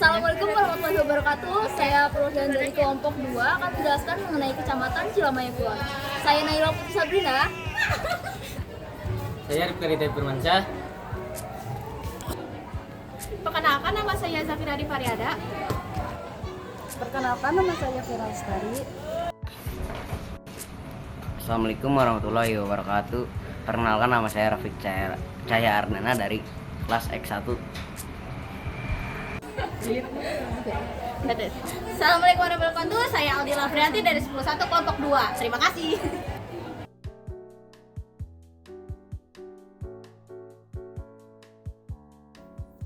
Assalamualaikum warahmatullahi wabarakatuh. Saya perwakilan dari kelompok 2 akan menjelaskan mengenai Kecamatan Cilamaya Kulon. Saya Naila Putri Sabrina. Saya Rifka Ridha Firmansyah. Perkenalkan, nama saya Zafira Adi Faryada. Perkenalkan, nama saya Fira Lestari. Assalamualaikum warahmatullahi wabarakatuh. Perkenalkan, nama saya Rafiq Cahya Ardana dari kelas X1. Assalamualaikum warahmatullahi wabarakatuh. Saya Aldi Lafrianti dari 10.1 kelompok 2. Terima kasih.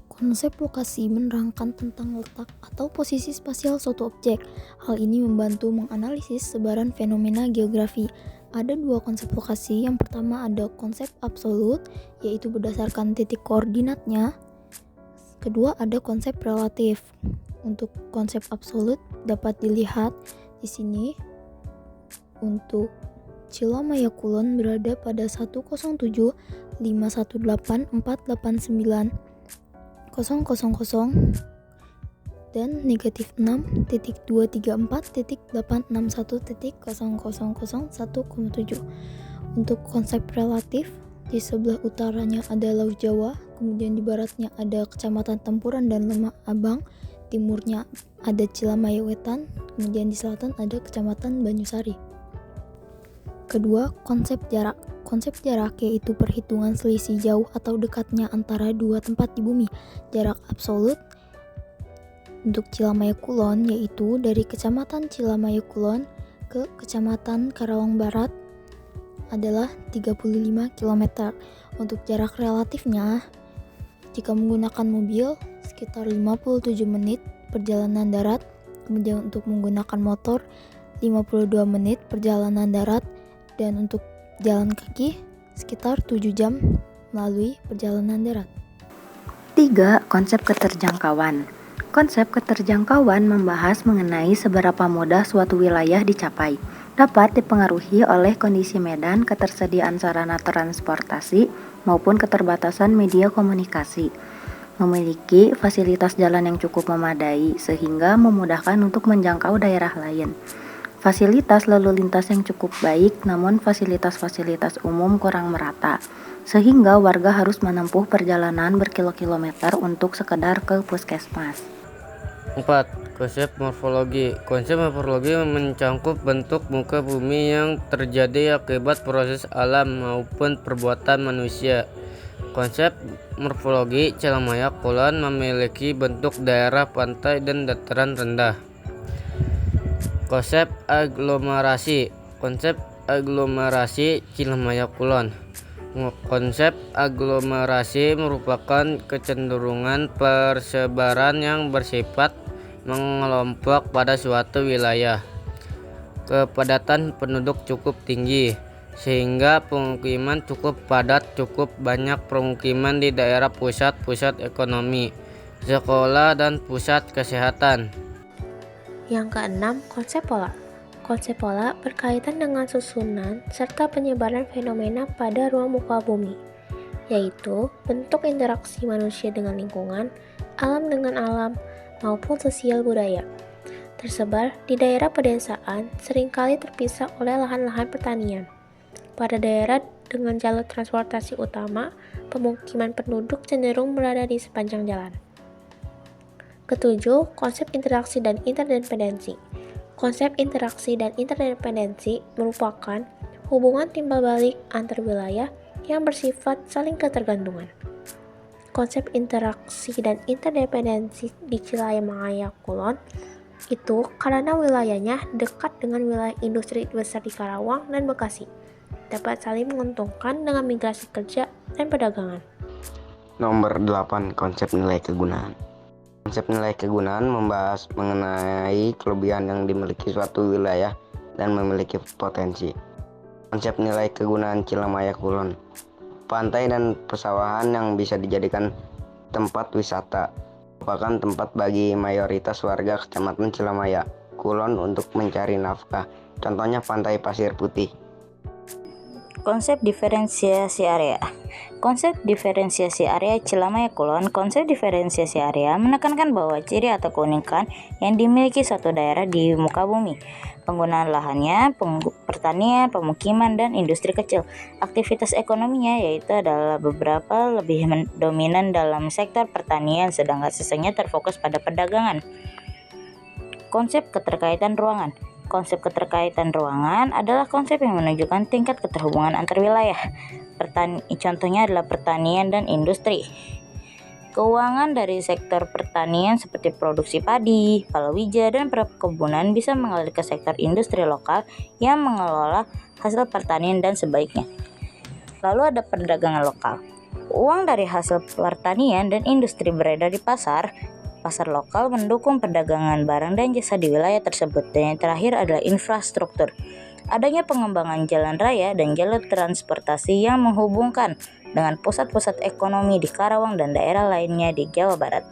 Konsep lokasi menerangkan tentang letak atau posisi spasial suatu objek. Hal ini membantu menganalisis sebaran fenomena geografi. Ada dua konsep lokasi. Yang pertama ada konsep absolut, yaitu berdasarkan titik koordinatnya. Kedua ada konsep relatif. Untuk konsep absolut dapat dilihat di sini. Untuk Cilamaya Kulon berada pada 107.518.489.000 dan negatif 6.234.861.000.1,7. Untuk konsep relatif, di sebelah utaranya ada Laut Jawa, kemudian di baratnya ada Kecamatan Tempuran dan Lemah Abang, timurnya ada Cilamaya Wetan, kemudian di selatan ada Kecamatan Banyusari. Kedua, konsep jarak. Konsep jarak yaitu perhitungan selisih jauh atau dekatnya antara dua tempat di bumi. Jarak absolut untuk Cilamaya Kulon yaitu dari Kecamatan Cilamaya Kulon ke Kecamatan Karawang Barat adalah 35 km. Untuk jarak relatifnya, jika menggunakan mobil sekitar 57 menit perjalanan darat, kemudian untuk menggunakan motor 52 menit perjalanan darat, dan untuk jalan kaki sekitar 7 jam melalui perjalanan darat. 3. Konsep keterjangkauan. Konsep keterjangkauan membahas mengenai seberapa mudah suatu wilayah dicapai. Dapat dipengaruhi oleh kondisi medan, ketersediaan sarana transportasi, maupun keterbatasan media komunikasi. Memiliki fasilitas jalan yang cukup memadai sehingga memudahkan untuk menjangkau daerah lain. Fasilitas lalu lintas yang cukup baik, namun fasilitas-fasilitas umum kurang merata, sehingga warga harus menempuh perjalanan berkilo-kilometer untuk sekedar ke puskesmas. 4. Konsep morfologi. Konsep morfologi mencakup bentuk muka bumi yang terjadi akibat proses alam maupun perbuatan manusia. Konsep morfologi Cilamaya Kulon memiliki bentuk daerah pantai dan dataran rendah. Konsep aglomerasi. Konsep aglomerasi Cilamaya Kulon. Konsep aglomerasi merupakan kecenderungan persebaran yang bersifat mengelompok pada suatu wilayah. Kepadatan penduduk cukup tinggi, sehingga pemukiman cukup padat, cukup banyak pemukiman di daerah pusat-pusat ekonomi, sekolah, dan pusat kesehatan. Yang keenam, konsep pola. Konsep pola berkaitan dengan susunan serta penyebaran fenomena pada ruang muka bumi, yaitu bentuk interaksi manusia dengan lingkungan, alam dengan alam, maupun sosial budaya. Tersebar di daerah pedesaan seringkali terpisah oleh lahan-lahan pertanian. Pada daerah dengan jalur transportasi utama, pemukiman penduduk cenderung berada di sepanjang jalan. Ketujuh, konsep interaksi dan interdependensi. Konsep interaksi dan interdependensi merupakan hubungan timbal balik antar wilayah yang bersifat saling ketergantungan. Konsep interaksi dan interdependensi di Cilamaya Kulon itu karena wilayahnya dekat dengan wilayah industri besar di Karawang dan Bekasi, dapat saling menguntungkan dengan migrasi kerja dan perdagangan. Nomor 8. Konsep nilai kegunaan. Konsep nilai kegunaan membahas mengenai kelebihan yang dimiliki suatu wilayah dan memiliki potensi. Konsep nilai kegunaan Cilamaya Kulon. Pantai dan persawahan yang bisa dijadikan tempat wisata merupakan tempat bagi mayoritas warga Kecamatan Cilamaya Kulon untuk mencari nafkah. Contohnya Pantai Pasir Putih. Konsep diferensiasi area. Konsep diferensiasi area Cilamaya Kulon. Konsep diferensiasi area menekankan bahwa ciri atau keunikan yang dimiliki suatu daerah di muka bumi, penggunaan lahannya, pertanian, pemukiman, dan industri kecil. Aktivitas ekonominya yaitu adalah beberapa lebih dominan dalam sektor pertanian, sedangkan sisanya terfokus pada perdagangan. Konsep keterkaitan ruangan. Konsep keterkaitan ruangan adalah konsep yang menunjukkan tingkat keterhubungan antar wilayah. Contohnya adalah pertanian dan industri. Keuangan dari sektor pertanian seperti produksi padi, palawija, dan perkebunan bisa mengalir ke sektor industri lokal yang mengelola hasil pertanian dan sebaliknya. Lalu ada perdagangan lokal. Uang dari hasil pertanian dan industri beredar di pasar. Pasar lokal mendukung perdagangan barang dan jasa di wilayah tersebut. Dan yang terakhir adalah infrastruktur. Adanya pengembangan jalan raya dan jalur transportasi yang menghubungkan dengan pusat-pusat ekonomi di Karawang dan daerah lainnya di Jawa Barat.